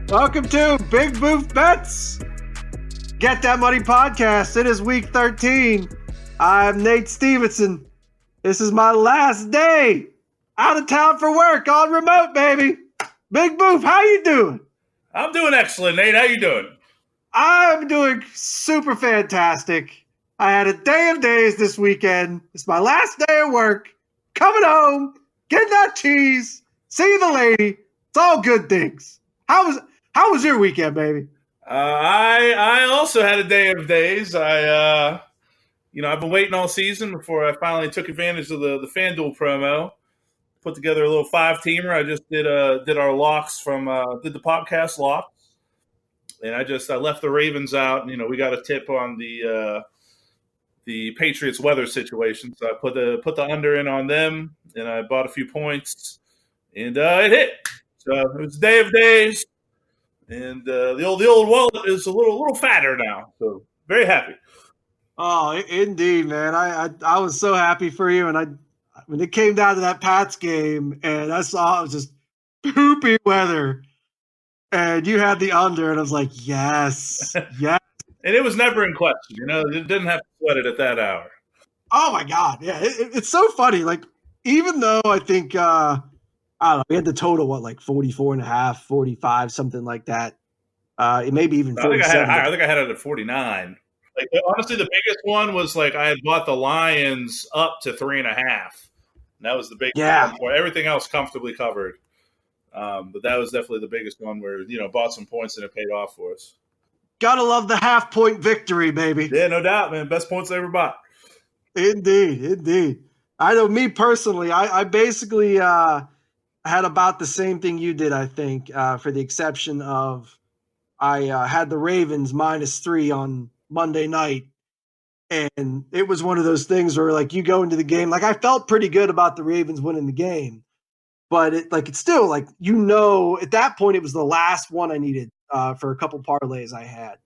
Welcome to Big Boof Bets. Get That Money podcast. It is week 13. I'm Nate Stephenson. This is my last day out of town for work on remote, baby. Big Boof, how you doing? I'm doing excellent, Nate. How you doing? I'm doing super fantastic. I had a day of days this weekend. It's my last day of work. Coming home, getting that cheese, see the lady. It's all good things. How was your weekend, baby? I also had a day of days. I've been waiting all season before I finally took advantage of the FanDuel promo. Put together a little 5-teamer. I just did our locks from did the podcast locks, and I left the Ravens out. You know, we got a tip on the Patriots weather situation, so I put the under in on them, and I bought a few points, and it hit. So it was a day of days. And the old wallet is a little fatter now, so very happy. Oh, indeed, man. I was so happy for you, and when it came down to that Pats game, and I saw it was just poopy weather, and you had the under, and I was like, yes, yes. And it was never in question, you know. It didn't have to sweat it at that hour. Oh my God, yeah, it's so funny. Like, even though I think I don't know, we had the total, like 44.5, 45, something like that. It may be even 47. I think I had it at 49. Like, honestly, the biggest one was like I had bought the Lions up to 3.5. And that was the big one for everything else comfortably covered. But that was definitely the biggest one where, you know, bought some points and it paid off for us. Gotta love the half-point victory, baby. Yeah, no doubt, man. Best points I ever bought. Indeed. I know me personally, I basically had about the same thing you did, I think, for the exception of I had the Ravens -3 on Monday night. And it was one of those things where, like, you go into the game, like, I felt pretty good about the Ravens winning the game. But it's still, like, you know, at that point, it was the last one I needed for a couple parlays I had.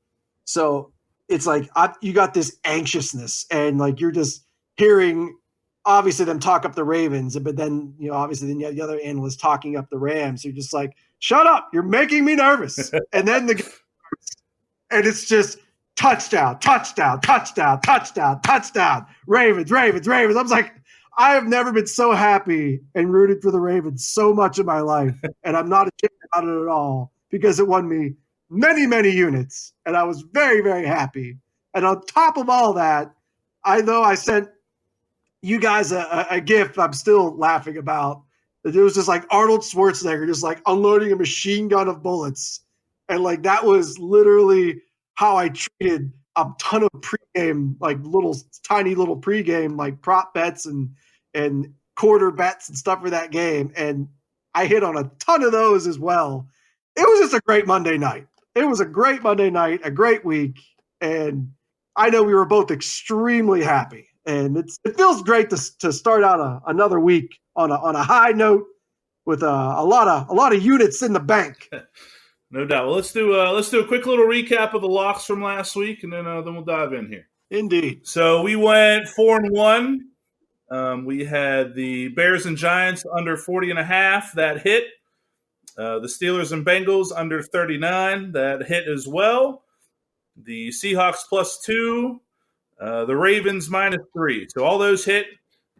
So it's like you got this anxiousness, and, like, you're just hearing – obviously them talk up the Ravens, but then, you know, obviously then you have the other analysts talking up the Rams. You're just like, shut up. You're making me nervous. And then and it's just touchdown. Ravens. I was like, I have never been so happy and rooted for the Ravens so much in my life. And I'm not ashamed about it at all because it won me many, many units. And I was very, very happy. And on top of all that, I know I sent you guys a gift I'm still laughing about. It was just like Arnold Schwarzenegger just like unloading a machine gun of bullets. And like that was literally how I treated a ton of pregame, like tiny little pregame, like prop bets and quarter bets and stuff for that game. And I hit on a ton of those as well. It was just a great Monday night. It was a great Monday night, a great week. And I know we were both extremely happy. And it feels great to start out another week on a high note with a lot of units in the bank. No doubt. Well, let's do a quick little recap of the locks from last week, and then we'll dive in here. Indeed. So we went 4-1. We had the Bears and Giants under 40.5. That hit. The Steelers and Bengals under 39. That hit as well. The Seahawks +2. The Ravens -3. So all those hit.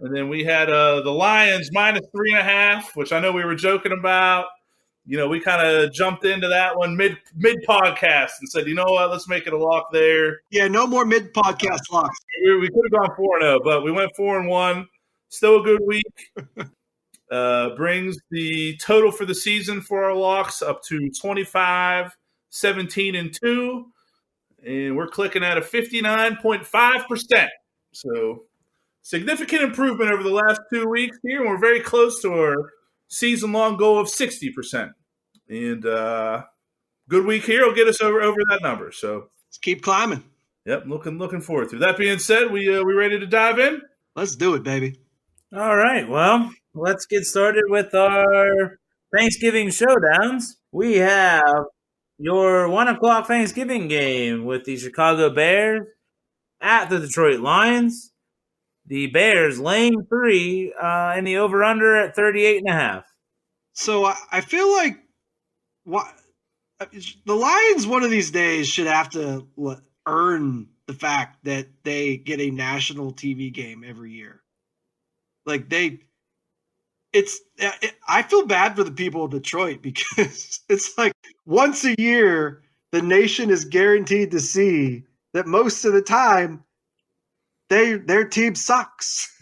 And then we had the Lions -3.5, which I know we were joking about. You know, we kind of jumped into that one mid podcast and said, you know what, let's make it a lock there. Yeah, no more mid podcast locks. We could have gone 4-0, but we went 4-1. Still a good week. Brings the total for the season for our locks up to 25, 17, and 2. And we're clicking at a 59.5%. So significant improvement over the last 2 weeks here. And we're very close to our season-long goal of 60%. And good week here will get us over that number. So let's keep climbing. Yep, looking forward to it. That being said, we ready to dive in? Let's do it, baby. All right. Well, let's get started with our Thanksgiving showdowns. We have your 1:00 Thanksgiving game with the Chicago Bears at the Detroit Lions. The Bears laying 3 and the over-under at 38.5. So I feel like The Lions one of these days should have to earn the fact that they get a national TV game every year. Like I feel bad for the people of Detroit because it's like once a year the nation is guaranteed to see that most of the time their team sucks.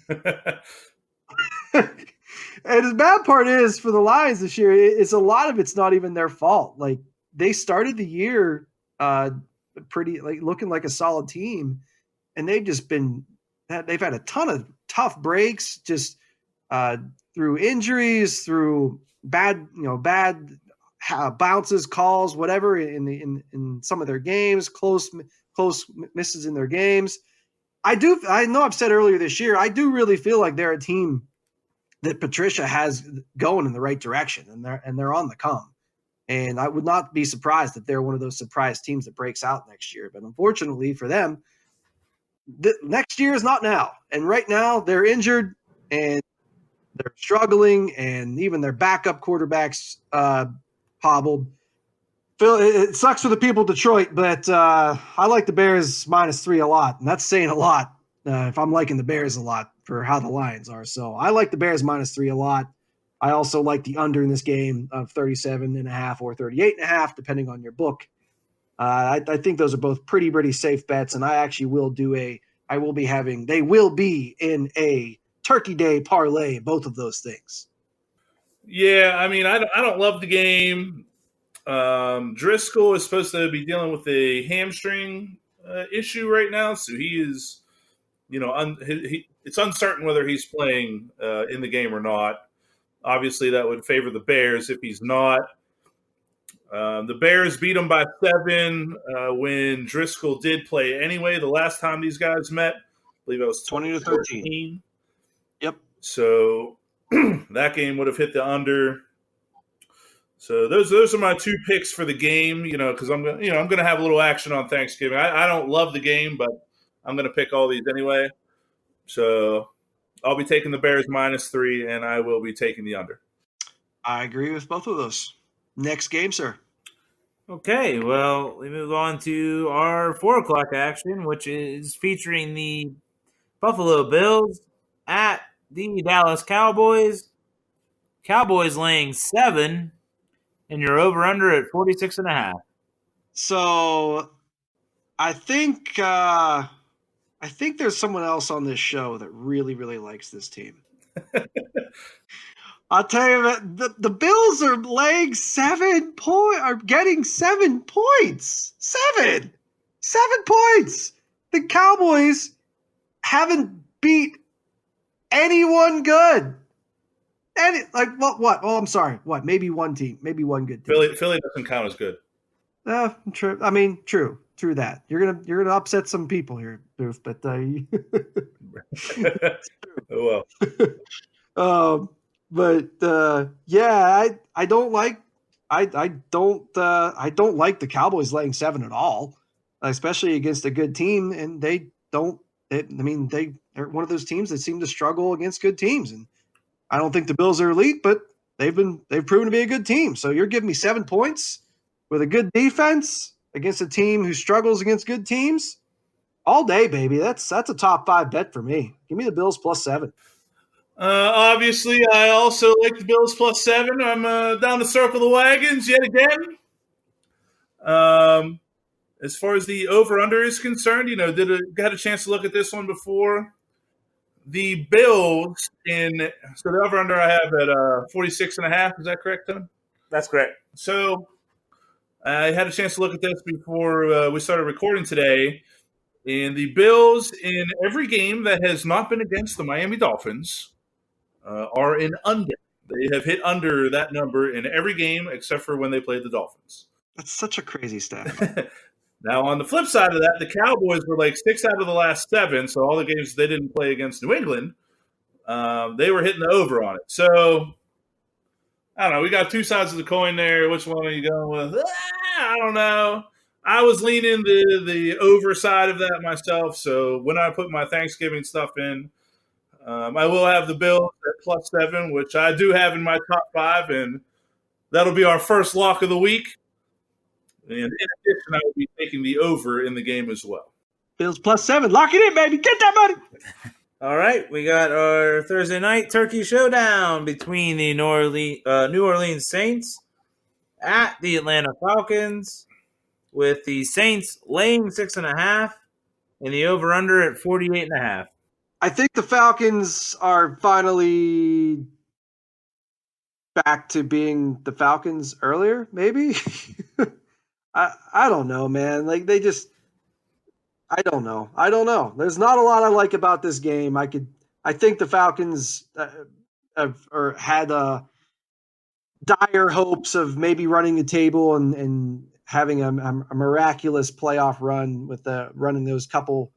And the bad part is for the Lions this year, it's a lot of it's not even their fault. Like they started the year pretty like looking like a solid team, and they've had a ton of tough breaks just through injuries, through bad bounces, calls, whatever in some of their games, close misses in their games. I know I've said earlier this year, I do really feel like they're a team that Patricia has going in the right direction, and they're on the come. And I would not be surprised if they're one of those surprise teams that breaks out next year. But unfortunately for them, next year is not now. And right now they're injured and they're struggling, and even their backup quarterbacks hobbled. Phil, it sucks for the people of Detroit, but I like the Bears -3 a lot, and that's saying a lot if I'm liking the Bears a lot for how the Lions are. So I like the Bears -3 a lot. I also like the under in this game of 37.5 or 38.5, depending on your book. I think those are both pretty safe bets, and they will be in a Turkey Day parlay, both of those things. Yeah, I mean, I don't love the game. Driscoll is supposed to be dealing with a hamstring issue right now, so he is, it's uncertain whether he's playing in the game or not. Obviously, that would favor the Bears if he's not. The Bears beat them by 7 when Driscoll did play anyway. The last time these guys met, I believe it was 20-13. Yep. So that game would have hit the under. So those are my 2 picks for the game. Because I'm gonna have a little action on Thanksgiving. I don't love the game, but I'm gonna pick all these anyway. So I'll be taking the Bears -3, and I will be taking the under. I agree with both of those. Next game, sir. Okay, well, we move on to our 4 o'clock action, which is featuring the Buffalo Bills at the Dallas Cowboys. Cowboys laying 7, and you're over-under at 46.5. So I think there's someone else on this show that really likes this team. I'll tell you that the Bills are laying 7 points, are getting 7 points. 7 points. The Cowboys haven't beat anyone good. What? Oh, I'm sorry. What? Maybe one team. Maybe one good team. Philly doesn't count as good. True. I mean, true that. You're gonna upset some people here, Boof, but oh well. Yeah, I don't like the Cowboys laying 7 at all, especially against a good team. And they're one of those teams that seem to struggle against good teams. And I don't think the Bills are elite, but they've proven to be a good team. So you're giving me 7 points with a good defense against a team who struggles against good teams all day, baby. That's a top 5 bet for me. Give me the Bills +7. Obviously, I also like the Bills +7. I'm down to circle the wagons yet again. As far as the over-under is concerned, got a chance to look at this one before. The Bills so the over-under I have at 46.5. Is that correct, Tim? That's correct. So I had a chance to look at this before we started recording today. And the Bills, in every game that has not been against the Miami Dolphins, are in under. They have hit under that number in every game except for when they played the Dolphins. That's such a crazy stat. Now, on the flip side of that, the Cowboys were like 6 out of the last 7, so all the games they didn't play against New England, they were hitting the over on it. So, I don't know. We got 2 sides of the coin there. Which one are you going with? I don't know. I was leaning the over side of that myself, so when I put my Thanksgiving stuff in, I will have the Bills at +7, which I do have in my top 5, and that'll be our first lock of the week. And in addition, I will be taking the over in the game as well. Bills +7. Lock it in, baby. Get that money. All right, we got our Thursday night turkey showdown between the New Orleans Saints at the Atlanta Falcons, with the Saints laying 6.5 and the over/under at 48.5. I think the Falcons are finally back to being the Falcons earlier, maybe. I don't know, man. Like I don't know. There's not a lot I like about this game. I think the Falcons had dire hopes of maybe running the table and having a miraculous playoff run with running those couple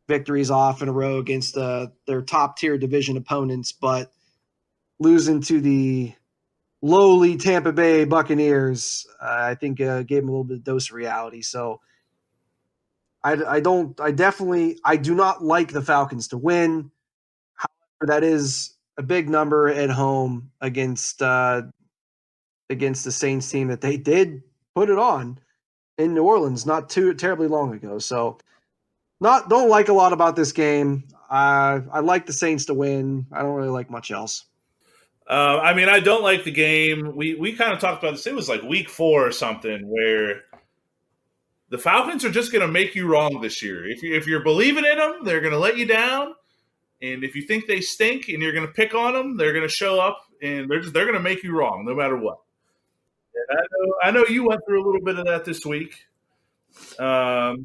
victories off in a row against their top tier division opponents, but losing to the lowly Tampa Bay Buccaneers, I think gave them a little bit of dose of reality. So I do not like the Falcons to win. However, that is a big number at home against the Saints team that they did put it on in New Orleans not too terribly long ago. So don't like a lot about this game. I like the Saints to win. I don't really like much else. I don't like the game. We kind of talked about this. It was like week 4 or something where the Falcons are just going to make you wrong this year. If you're believing in them, they're going to let you down. And if you think they stink and you're going to pick on them, they're going to show up and they're going to make you wrong no matter what. And I know you went through a little bit of that this week. So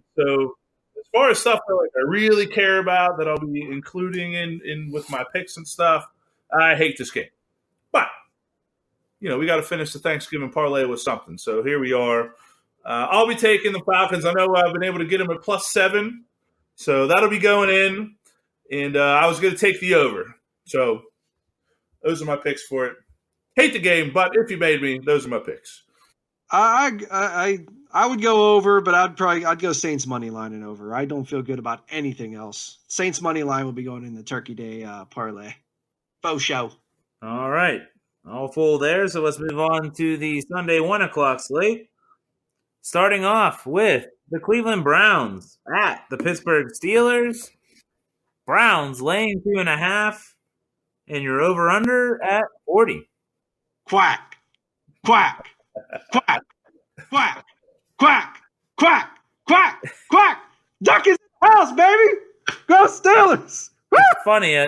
as far as stuff that I really care about that I'll be including in with my picks and stuff, I hate this game. But we got to finish the Thanksgiving parlay with something. So here we are. I'll be taking the Falcons. I know I've been able to get them at +7, so that'll be going in. And I was going to take the over. So those are my picks for it. Hate the game, but if you made me, those are my picks. I would go over, but I'd go Saints money line and over. I don't feel good about anything else. Saints money line will be going in the Turkey Day parlay. Faux show. All right, all full there. So let's move on to the Sunday 1:00 slate. Starting off with the Cleveland Browns at the Pittsburgh Steelers. Browns laying 2.5, and your over/under at 40. Quack, quack, quack, quack, quack, quack, quack, quack. Duck is in the house, baby. Go Steelers. It's funny. I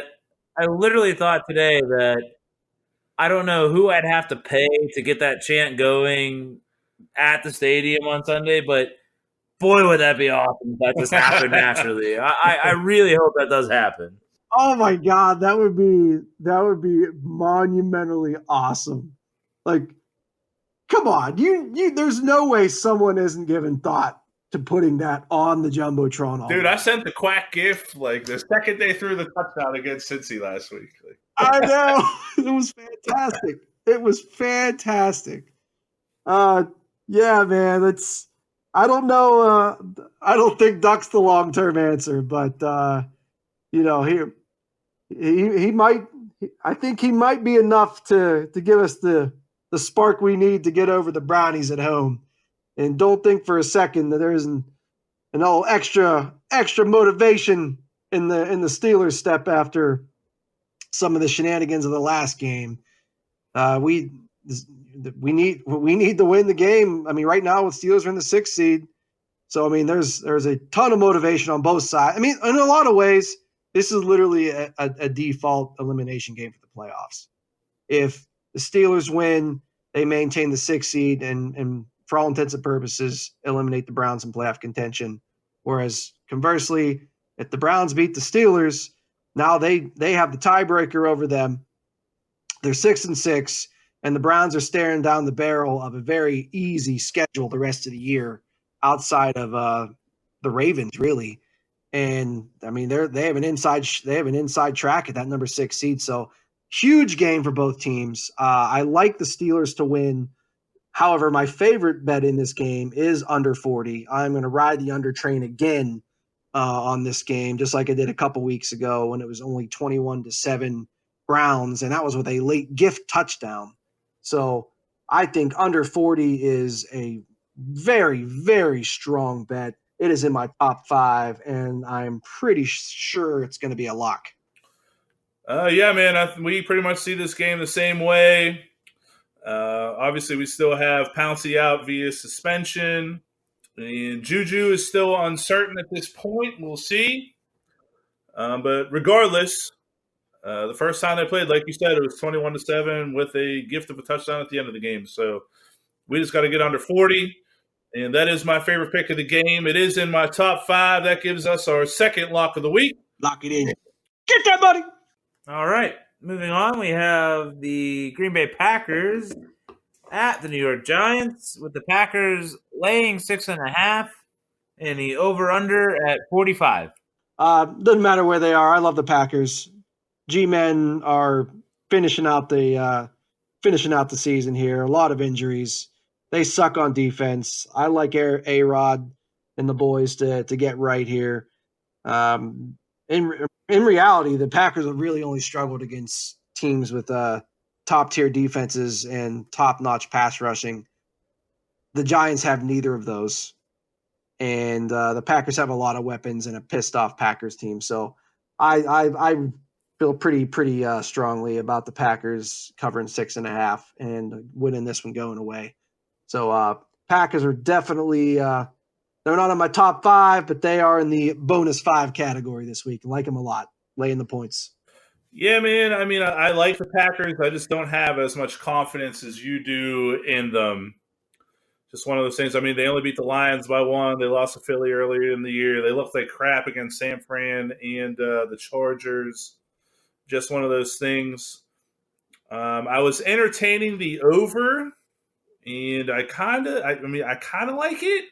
literally thought today that I don't know who I'd have to pay to get that chant going at the stadium on Sunday, but boy, would that be awesome if that just happened naturally. I really hope that does happen. Oh my God, that would be monumentally awesome. Like, come on, you there's no way someone isn't given thought to putting that on the Jumbotron. Dude, I sent the quack gift like the second they threw the touchdown against Cincy last week. I know. It was fantastic. It was fantastic. Yeah, man, I don't know. I don't think Duck's the long-term answer, but he might. I think he might be enough to give us the spark we need to get over the Brownies at home. And don't think for a second that there's an old extra motivation in the Steelers step after some of the shenanigans of the last game. We need to win the game. I mean, right now with Steelers are in the 6th seed. So, I mean, there's a ton of motivation on both sides. I mean, in a lot of ways, this is literally a default elimination game for the playoffs. If the Steelers win, they maintain the 6th seed and for all intents and purposes, eliminate the Browns in playoff contention. Whereas conversely, if the Browns beat the Steelers, now they have the tiebreaker over them. They're 6-6. And the Browns are staring down the barrel of a very easy schedule the rest of the year outside of the Ravens, really. And I mean, they have an inside track at that number 6 seed. So huge game for both teams. I like the Steelers to win. However, my favorite bet in this game is under 40. I'm going to ride the under train again on this game, just like I did a couple weeks ago when it was only 21-7 Browns, and that was with a late gift touchdown. So I think under 40 is a very, very strong bet. It is in my top 5, and I'm pretty sure it's going to be a lock. Yeah, man. We pretty much see this game the same way. Obviously, we still have Pouncey out via suspension. And Juju is still uncertain at this point. We'll see. But regardless, the first time they played, like you said, it was 21-7 with a gift of a touchdown at the end of the game. So we just got to get under 40. And that is my favorite pick of the game. It is in my top 5. That gives us our second lock of the week. Lock it in. Get that money. All right. Moving on, we have the Green Bay Packers at the New York Giants, with the Packers laying 6.5 and the over-under at 45. Doesn't matter where they are. I love the Packers. G-men are finishing out the season here. A lot of injuries. They suck on defense. I like A-Rod and the boys to get right here. In reality, the Packers have really only struggled against teams with top-tier defenses and top-notch pass rushing. The Giants have neither of those. And the Packers have a lot of weapons and a pissed-off Packers team. So I feel pretty strongly about the Packers covering 6.5 and winning this one going away. So Packers are definitely they're not in my top 5, but they are in the bonus 5 category this week. I like them a lot, laying the points. Yeah, man. I mean, I like the Packers. I just don't have as much confidence as you do in them. Just one of those things. I mean, they only beat the Lions by 1. They lost to Philly earlier in the year. They looked like crap against San Fran and the Chargers. Just one of those things. I was entertaining the over, and I kind of like it.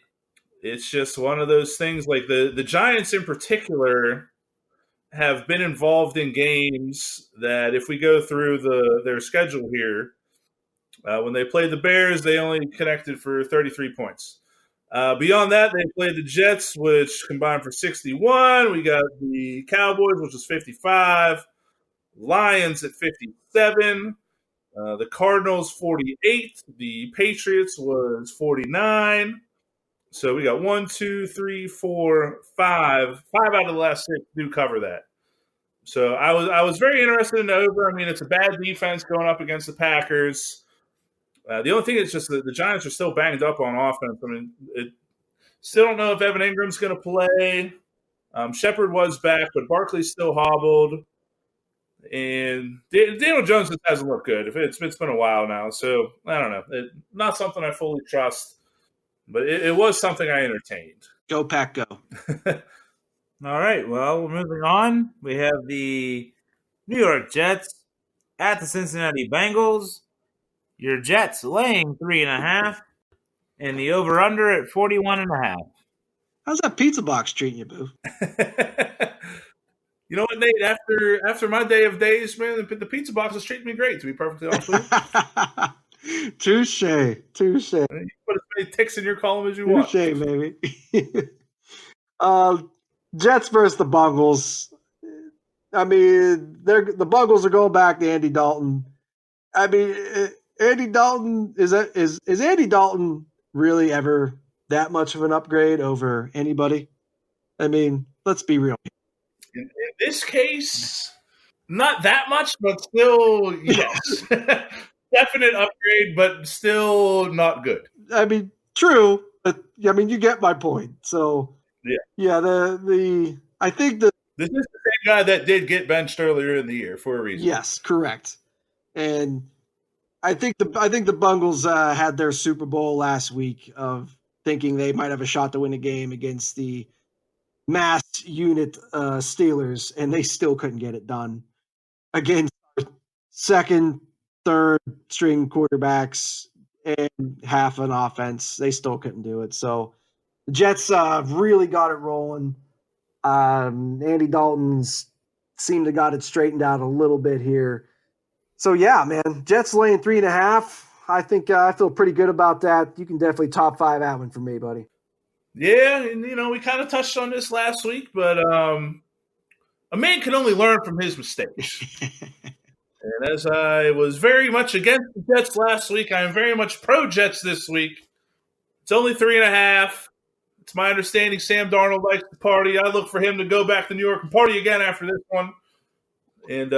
It's just one of those things. Like the Giants in particular have been involved in games that, if we go through their schedule here, when they played the Bears, they only connected for 33 points. Beyond that, they played the Jets, which combined for 61. We got the Cowboys, which was 55. Lions at 57. The Cardinals, 48. The Patriots was 49. So we got 1, 2, 3, 4, 5. 5 out of the last 6 do cover that. So I was very interested in the over. I mean, it's a bad defense going up against the Packers. The only thing is just that the Giants are still banged up on offense. I mean, still don't know if Evan Ingram's going to play. Shepard was back, but Barkley's still hobbled. And Daniel Jones just hasn't looked good. It's been a while now. So, I don't know. Not something I fully trust. But it was something I entertained. Go, Pack, go. All right, well, we're moving on. We have the New York Jets at the Cincinnati Bengals. Your Jets laying 3.5 and the over-under at 41.5. How's that pizza box treating you, Boo? You know what, Nate? After my day of days, man, the pizza box is treating me great, to be perfectly honest with you. Touche. You put as many ticks in your column as you want. Touche, baby. Jets versus the Bengals. I mean, the Bengals are going back to Andy Dalton. I mean, Andy Dalton is Andy Dalton really ever that much of an upgrade over anybody? I mean, let's be real. In this case, not that much, but still, yes. Definite upgrade, but still not good. I mean, true, but I mean, you get my point. So, yeah. I think that this is the same guy that did get benched earlier in the year for a reason. Yes, correct. And I think the Bengals had their Super Bowl last week of thinking they might have a shot to win a game against the mass unit Steelers, and they still couldn't get it done against second, third string quarterbacks and half an offense. They still couldn't do it. So the Jets really got it rolling. Andy Dalton's seemed to got it straightened out a little bit here. So yeah, man, Jets laying 3.5. I think I feel pretty good about that. You can definitely top 5 that one for me, buddy. Yeah, and we kind of touched on this last week, but a man can only learn from his mistakes. And as I was very much against the Jets last week, I am very much pro-Jets this week. It's only 3.5. It's my understanding Sam Darnold likes to party. I look for him to go back to New York and party again after this one. And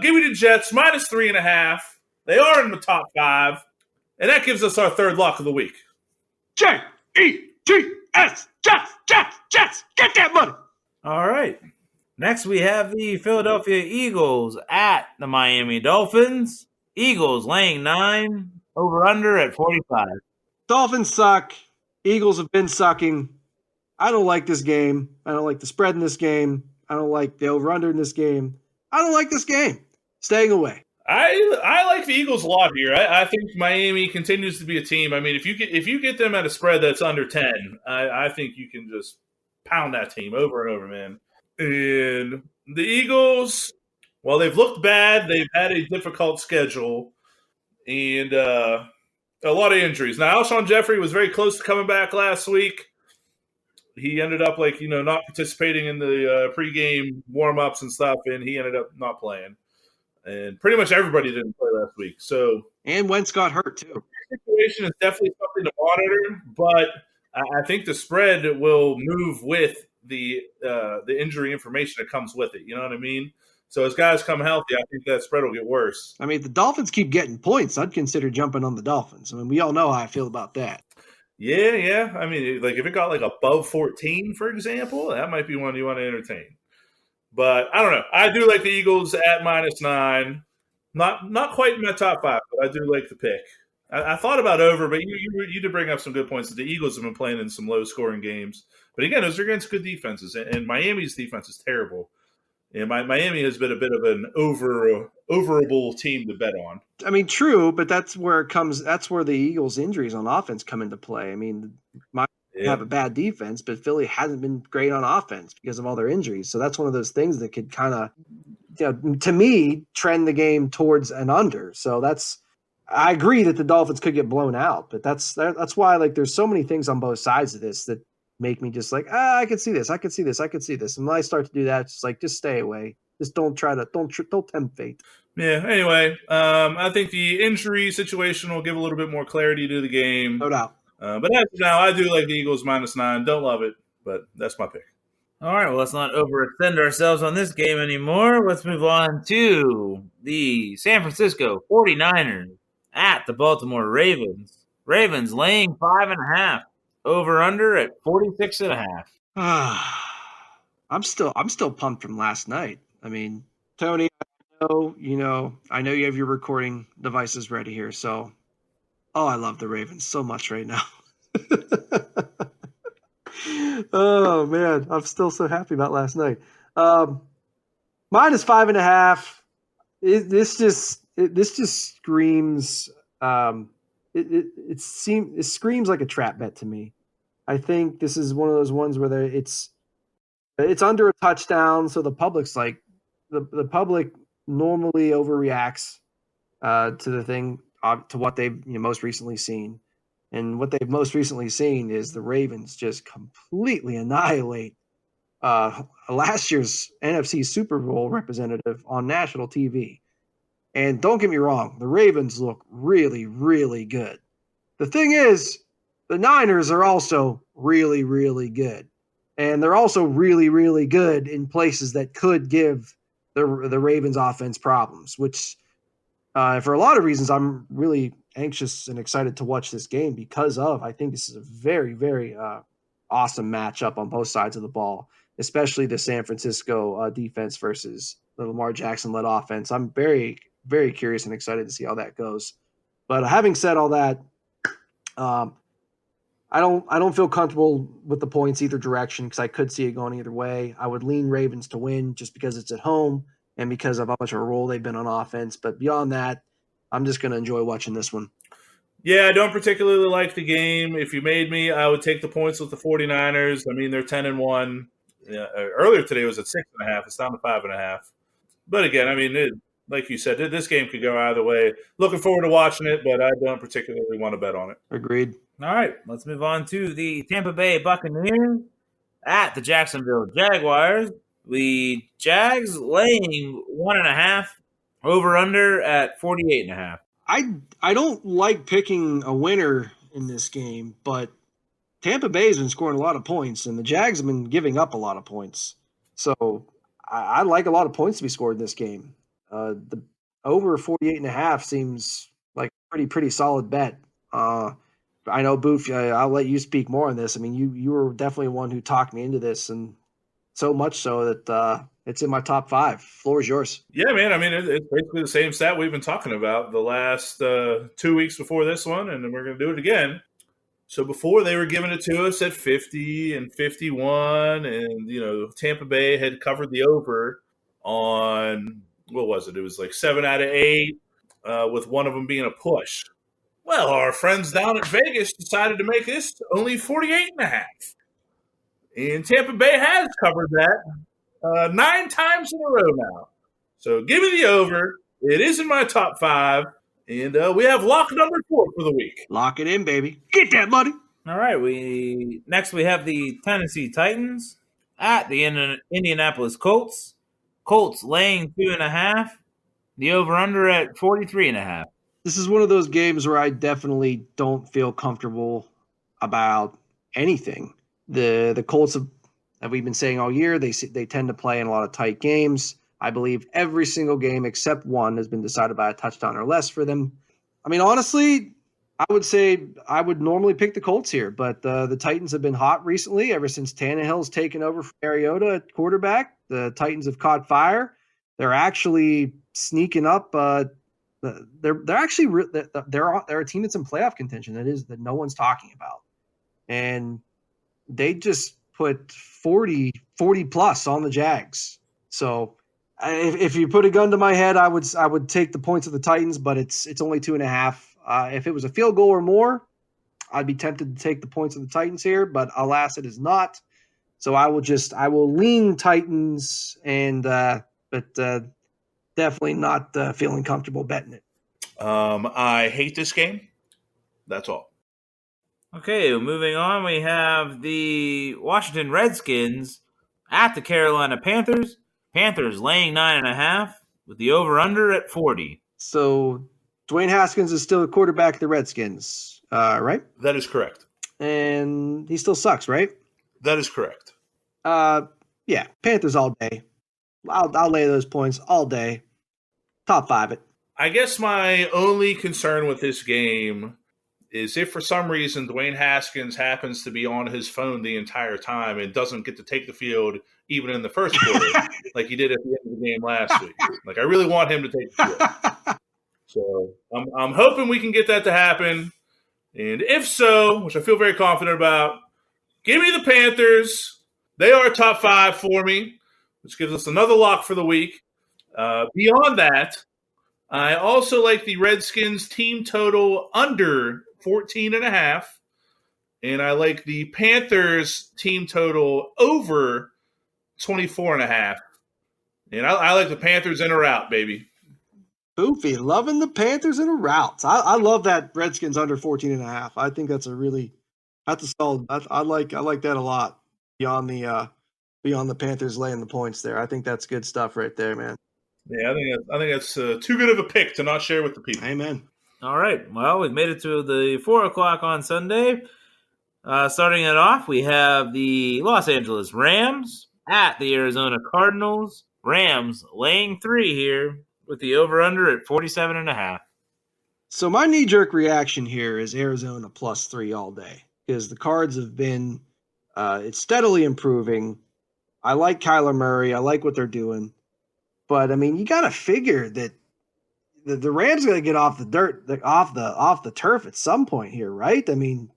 give me the Jets minus 3.5. They are in the top 5. And that gives us our third lock of the week. Jets, Jets, get that money. All right. Next, we have the Philadelphia Eagles at the Miami Dolphins. Eagles laying 9, over under at 45. Dolphins suck. Eagles have been sucking. I don't like this game. I don't like the spread in this game. I don't like the over-under in this game. I don't like this game. Staying away. I like the Eagles a lot here. I think Miami continues to be a team. I mean, if you get them at a spread that's under 10, I think you can just pound that team over and over, man. And the Eagles, well, they've looked bad. They've had a difficult schedule and a lot of injuries. Now, Alshon Jeffrey was very close to coming back last week. He ended up not participating in the pregame warm-ups and stuff, and he ended up not playing. And pretty much everybody didn't play last week. And Wentz got hurt, too. The situation is definitely something to monitor, but I think the spread will move with the injury information that comes with it. You know what I mean? So as guys come healthy, I think that spread will get worse. I mean, the Dolphins keep getting points. I'd consider jumping on the Dolphins. I mean, we all know how I feel about that. Yeah. I mean, like if it got above 14, for example, that might be one you want to entertain. But I don't know. I do like the Eagles at -9. Not quite in my top 5, but I do like the pick. I thought about over, but you did bring up some good points that the Eagles have been playing in some low-scoring games. But again, those are against good defenses, and Miami's defense is terrible. And Miami has been a bit of an overable team to bet on. I mean, true, but that's where the Eagles' injuries on offense come into play. I mean, Miami have a bad defense, but Philly hasn't been great on offense because of all their injuries. So that's one of those things that could kind of, to me, trend the game towards an under. So I agree that the Dolphins could get blown out, but that's why there's so many things on both sides of this that make me just I could see this. And when I start to do that, it's just stay away. Just don't tempt fate. Yeah. Anyway, I think the injury situation will give a little bit more clarity to the game. No doubt. But as of now, I do like the Eagles -9. Don't love it, but that's my pick. All right, well, let's not overextend ourselves on this game anymore. Let's move on to the San Francisco 49ers at the Baltimore Ravens. Ravens laying 5.5. Over/under at 46.5. I'm still pumped from last night. I mean, Tony, I know you have your recording devices ready here, so I love the Ravens so much right now. Oh man, I'm still so happy about last night. -5.5. This just screams. It screams like a trap bet to me. I think this is one of those ones where it's under a touchdown, so the public's the public normally overreacts to the thing, to what they've most recently seen. And what they've most recently seen is the Ravens just completely annihilate last year's NFC Super Bowl representative on national TV. And don't get me wrong, the Ravens look really, really good. The thing is, the Niners are also really, really good. And they're also really, really good in places that could give the Ravens offense problems, which for a lot of reasons, I'm really anxious and excited to watch this game because I think this is a very, very awesome matchup on both sides of the ball, especially the San Francisco defense versus the Lamar Jackson-led offense. I'm very, very curious and excited to see how that goes. But having said all that, I don't feel comfortable with the points either direction because I could see it going either way. I would lean Ravens to win just because it's at home and because of how much of a role they've been on offense. But beyond that, I'm just going to enjoy watching this one. Yeah, I don't particularly like the game. If you made me, I would take the points with the 49ers. I mean, they're 10-1. Yeah, earlier today it was at 6.5. It's down to 5.5. But again, I mean, like you said, this game could go either way. Looking forward to watching it, but I don't particularly want to bet on it. Agreed. All right, let's move on to the Tampa Bay Buccaneers at the Jacksonville Jaguars. The Jags laying 1.5, over/under at 48.5. I don't like picking a winner in this game, but Tampa Bay's been scoring a lot of points, and the Jags have been giving up a lot of points. So I like a lot of points to be scored in this game. The over 48.5 seems like a pretty solid bet. I know, Boof, I'll let you speak more on this. I mean, you were definitely one who talked me into this, and so much so that it's in my top 5. Floor is yours. Yeah, man. I mean, it's basically the same stat we've been talking about the last 2 weeks before this one, and then we're going to do it again. So before they were giving it to us at 50 and 51, and, Tampa Bay had covered the over on, what was it? It was like 7 out of 8, with one of them being a push. Well, our friends down at Vegas decided to make this only 48.5. And Tampa Bay has covered that 9 times in a row now. So give me the over. It is in my top 5. And we have lock number 4 for the week. Lock it in, baby. Get that money. All right. Next we have the Tennessee Titans at the Indianapolis Colts. Colts laying 2.5. The over/under at 43.5. This is one of those games where I definitely don't feel comfortable about anything. The Colts have we've been saying all year, they tend to play in a lot of tight games. I believe every single game except one has been decided by a touchdown or less for them. I mean, honestly, I would say I would normally pick the Colts here, but the Titans have been hot recently. Ever since Tannehill's taken over from Mariota at quarterback, the Titans have caught fire. They're actually sneaking up. They're a team that's in playoff contention. That no one's talking about, and they just put 40 plus on the Jags. So if you put a gun to my head, I would take the points of the Titans, but it's only 2.5. If it was a field goal or more, I'd be tempted to take the points of the Titans here, but alas, it is not. So I will lean Titans, and but definitely not feeling comfortable betting it. I hate this game. That's all. Okay, moving on, we have the Washington Redskins at the Carolina Panthers. Panthers laying 9.5 with the over/under at 40. So Dwayne Haskins is still a quarterback of the Redskins, right? That is correct. And he still sucks, right? That is correct. Yeah, Panthers all day. I'll lay those points all day. Top 5 it. I guess my only concern with this game is if for some reason Dwayne Haskins happens to be on his phone the entire time and doesn't get to take the field even in the first quarter, like he did at the end of the game last week. Like, I really want him to take the field. So I'm hoping we can get that to happen. And if so, which I feel very confident about, give me the Panthers. They are top 5 for me, which gives us another lock for the week. Beyond that, I also like the Redskins team total under 14.5, and I like the Panthers team total over 24.5. And I like the Panthers in a rout, baby. Boofy, loving the Panthers in a rout. I love that Redskins under 14.5. I think that's a solid. I like that a lot. Beyond the Panthers laying the points there, I think that's good stuff right there, man. Yeah, I think that's too good of a pick to not share with the people. Amen. All right. Well, we've made it to the 4 o'clock on Sunday. Starting it off, we have the Los Angeles Rams at the Arizona Cardinals. Rams laying 3 here with the over/under at 47.5. So my knee-jerk reaction here is Arizona +3 all day, because the Cards have been it's steadily improving. I like Kyler Murray. I like what they're doing. But I mean, you got to figure that the Rams got to get off the dirt, off the turf at some point here, right? I mean,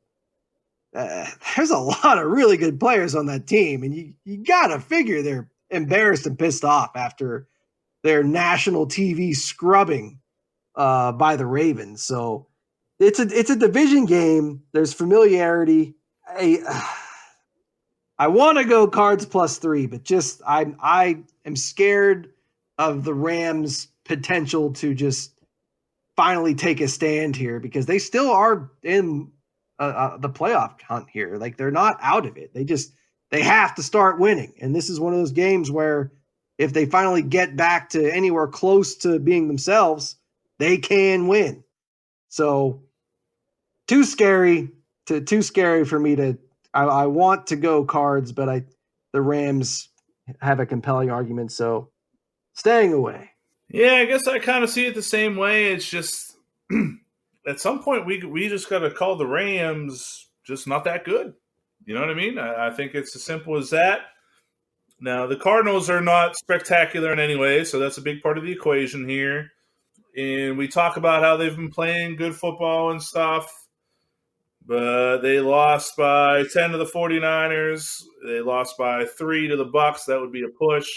there's a lot of really good players on that team, and you got to figure they're embarrassed and pissed off after their national TV scrubbing by the Ravens. So it's a division game. There's familiarity. I want to go Cards +3, but just I am scared of the Rams' potential to just finally take a stand here, because they still are in the playoff hunt here. Like, they're not out of it. They have to start winning. And this is one of those games where if they finally get back to anywhere close to being themselves, they can win. So too scary for me to I want to go Cards, but the Rams have a compelling argument, so staying away. Yeah, I guess I kind of see it the same way. It's just at some point we just got to call the Rams just not that good. You know what I mean? I think it's as simple as that. Now, the Cardinals are not spectacular in any way, so that's a big part of the equation here. And we talk about how they've been playing good football and stuff, but they lost by 10 to the 49ers. They lost by 3 to the Bucks. That would be a push.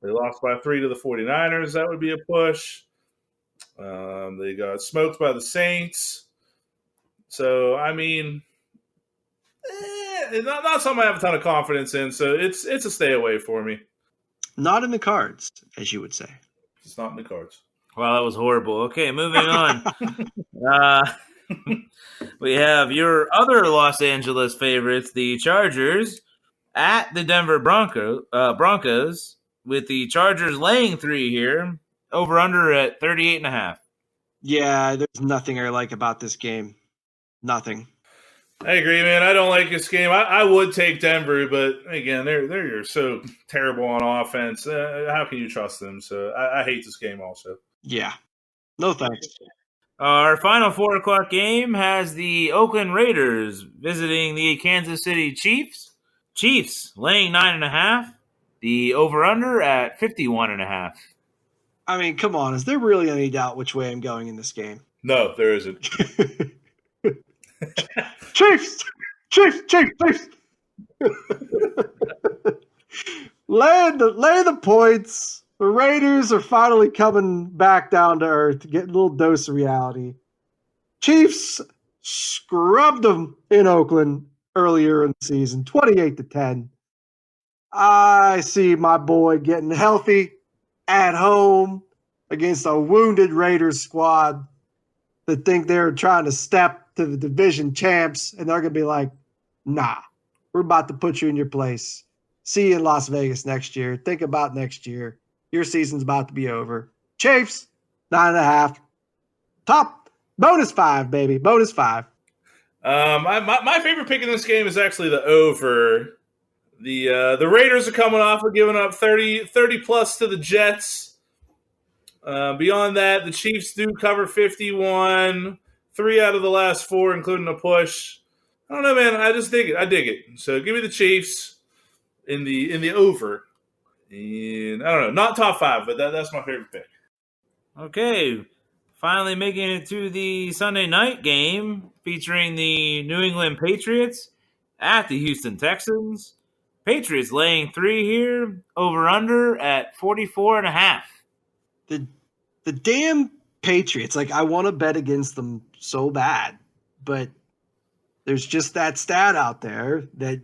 They lost by 3 to the 49ers. That would be a push. They got smoked by the Saints. So, I mean, not something I have a ton of confidence in. So it's a stay away for me. Not in the cards, as you would say. It's not in the cards. Wow, that was horrible. Okay, moving on. We have your other Los Angeles favorites, the Chargers, at the Denver Broncos, with the Chargers laying 3 here, over under at 38.5. Yeah, there's nothing I like about this game. Nothing. I agree, man. I don't like this game. I would take Denver, but again, they're so terrible on offense. How can you trust them? So I hate this game also. Yeah. No thanks. Our final 4 o'clock game has the Oakland Raiders visiting the Kansas City Chiefs. Chiefs laying 9.5. The over-under at 51.5. I mean, come on. Is there really any doubt which way I'm going in this game? No, there isn't. Chiefs! Lay the points. The Raiders are finally coming back down to earth to get a little dose of reality. Chiefs scrubbed them in Oakland earlier in the season, 28-10. I see my boy getting healthy at home against a wounded Raiders squad that think they're trying to step to the division champs, and they're going to be like, nah, we're about to put you in your place. See you in Las Vegas next year. Think about next year. Your season's about to be over. Chiefs, 9.5. Top, bonus 5, baby. Bonus 5. My favorite pick in this game is actually the over. The Raiders are coming off of giving up 30 plus to the Jets. Beyond that, the Chiefs do cover 51. 3 out of the last 4, including a push. I don't know, man. I just dig it. I dig it. So give me the Chiefs in the over. And I don't know, not top 5, but that's my favorite pick. Okay, finally making it to the Sunday night game featuring the New England Patriots at the Houston Texans. Patriots laying 3 here, over under at 44.5. The damn Patriots, like, I want to bet against them so bad, but there's just that stat out there that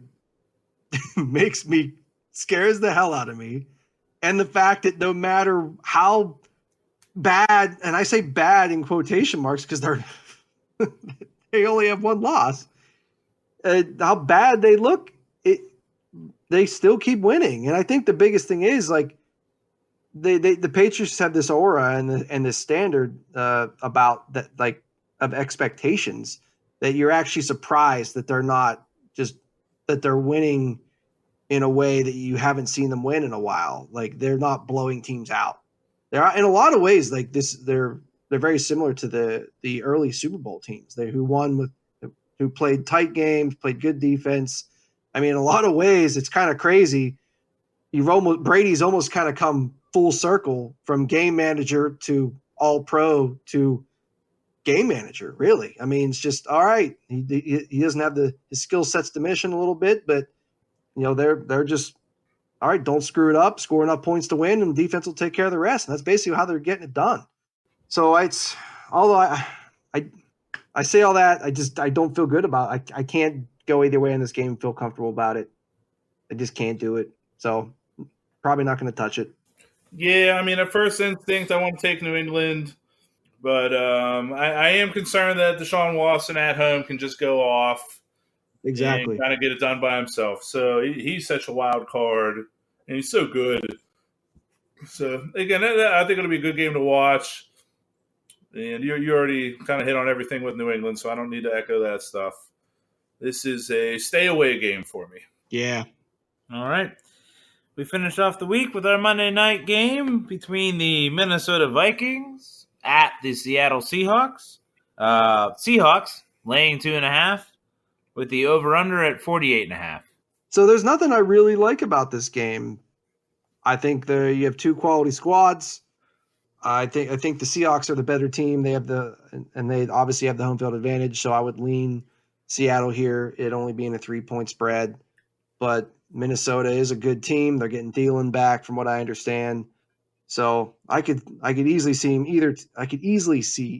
scares the hell out of me. And the fact that no matter how bad, and I say bad in quotation marks because they only have 1 loss, how bad they look, they still keep winning. And I think the biggest thing is, like, the Patriots have this aura and this standard about that, like, of expectations, that you're actually surprised that they're not just that they're winning in a way that you haven't seen them win in a while. Like, they're not blowing teams out. They're in a lot of ways like this. They're very similar to the early Super Bowl teams. Who played tight games, played good defense. I mean, in a lot of ways, it's kind of crazy. Brady's almost kind of come full circle from game manager to all pro to game manager, really. I mean, it's just all right. He doesn't have his skill sets diminished a little bit, but they're just all right. Don't screw it up. Score enough points to win, and defense will take care of the rest. And that's basically how they're getting it done. So although I say all that, I don't feel good about it. I can't go either way in this game and feel comfortable about it. I just can't do it. So probably not going to touch it. Yeah, I mean, at first instinct, I want to take New England, but I am concerned that Deshaun Watson at home can just go off, exactly, and kind of get it done by himself. So he's such a wild card, and he's so good. So again, I think it'll be a good game to watch. And you already kind of hit on everything with New England, so I don't need to echo that stuff. this is a stay away game for me. Yeah. All right. We finished off the week with our Monday night game between the Minnesota Vikings at the Seattle Seahawks. Seahawks laying 2.5 with the over-under at 48.5. So there's nothing I really like about this game. I think you have two quality squads. I think the Seahawks are the better team. They obviously have the home field advantage. So I would lean Seattle here. It only being a 3-point spread, but Minnesota is a good team. They're getting Thielen back, from what I understand. So I could easily see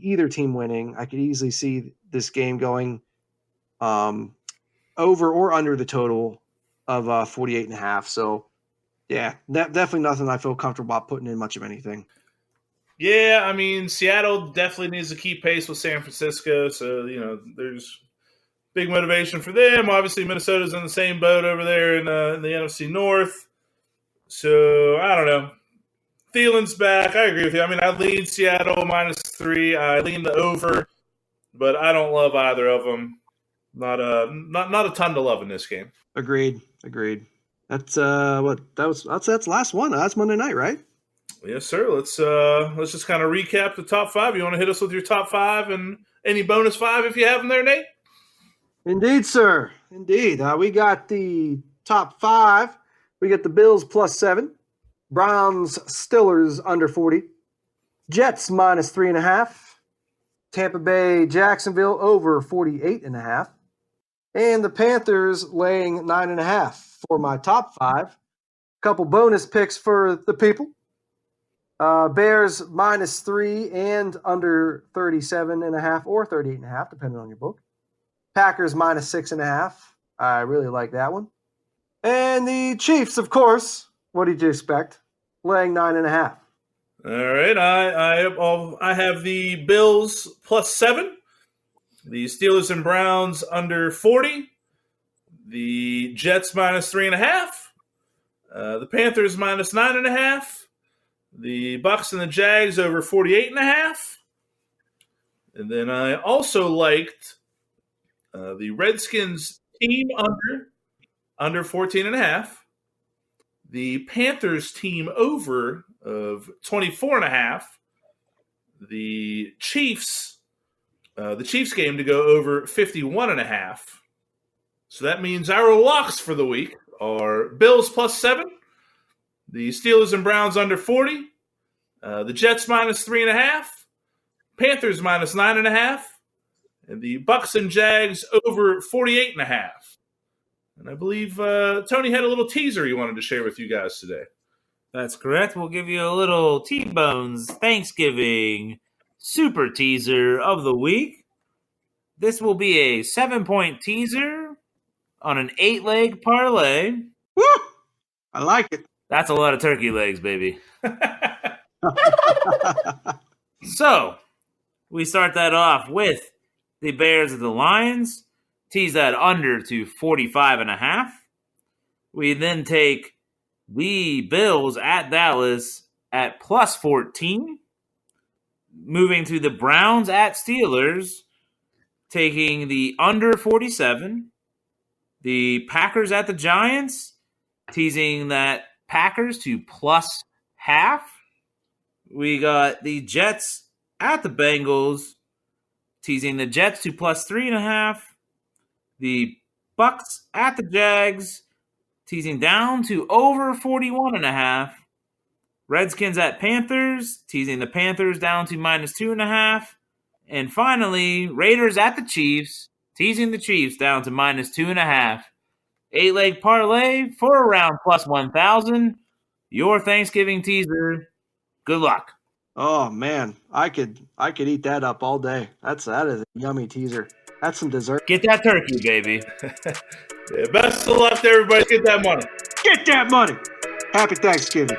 either team winning. I could easily see this game going over or under the total of 48.5. So yeah, definitely nothing I feel comfortable about putting in much of anything. Yeah, I mean, Seattle definitely needs to keep pace with San Francisco. So, there's big motivation for them. Obviously, Minnesota's in the same boat over there in the NFC North. So, I don't know. Thielen's back. I agree with you. I mean, I lean Seattle -3. I lean the over, but I don't love either of them. Not a ton to love in this game. Agreed. That's that's last one. That's Monday night, right? Yes, sir. Let's just kind of recap the top 5. You want to hit us with your top 5 and any bonus 5 if you have them there, Nate? Indeed, sir. Indeed. We got the top 5. We got the Bills +7, Browns Steelers under 40, Jets -3.5, Tampa Bay Jacksonville over 48.5, and the Panthers laying 9.5 for my top 5. Couple bonus picks for the people. Bears -3 and under 37.5 or 38.5, depending on your book. Packers -6.5. I really like that one. And the Chiefs, of course. What did you expect? Laying 9.5. All right. I have the Bills +7, the Steelers and Browns under 40, the Jets -3.5, the Panthers -9.5. The Bucks and the Jags over 48.5. And then I also liked the Redskins team under 14.5. The Panthers team over of 24.5. The Chiefs game to go over 51.5. So that means our locks for the week are Bills +7. The Steelers and Browns under 40, the Jets -3.5, Panthers -9.5, and the Bucks and Jags over 48.5. And I believe Tony had a little teaser he wanted to share with you guys today. That's correct. We'll give you a little T-Bones Thanksgiving super teaser of the week. This will be a 7-point teaser on an 8-leg parlay. Woo! I like it. That's a lot of turkey legs, baby. So, we start that off with the Bears of the Lions. Tease that under to 45.5. We then take the Bills at Dallas at +14. Moving to the Browns at Steelers, taking the under 47. The Packers at the Giants, teasing that Packers to +0.5. We got the Jets at the Bengals, teasing the Jets to +3.5. The Bucks at the Jags, teasing down to over 41.5. Redskins at Panthers, teasing the Panthers down to -2.5. And finally, Raiders at the Chiefs, teasing the Chiefs down to -2.5. 8-leg parlay for around +1,000. Your Thanksgiving teaser. Good luck. Oh man, I could eat that up all day. That is a yummy teaser. That's some dessert. Get that turkey, baby. Yeah, best of luck to everybody. Get that money. Get that money. Happy Thanksgiving.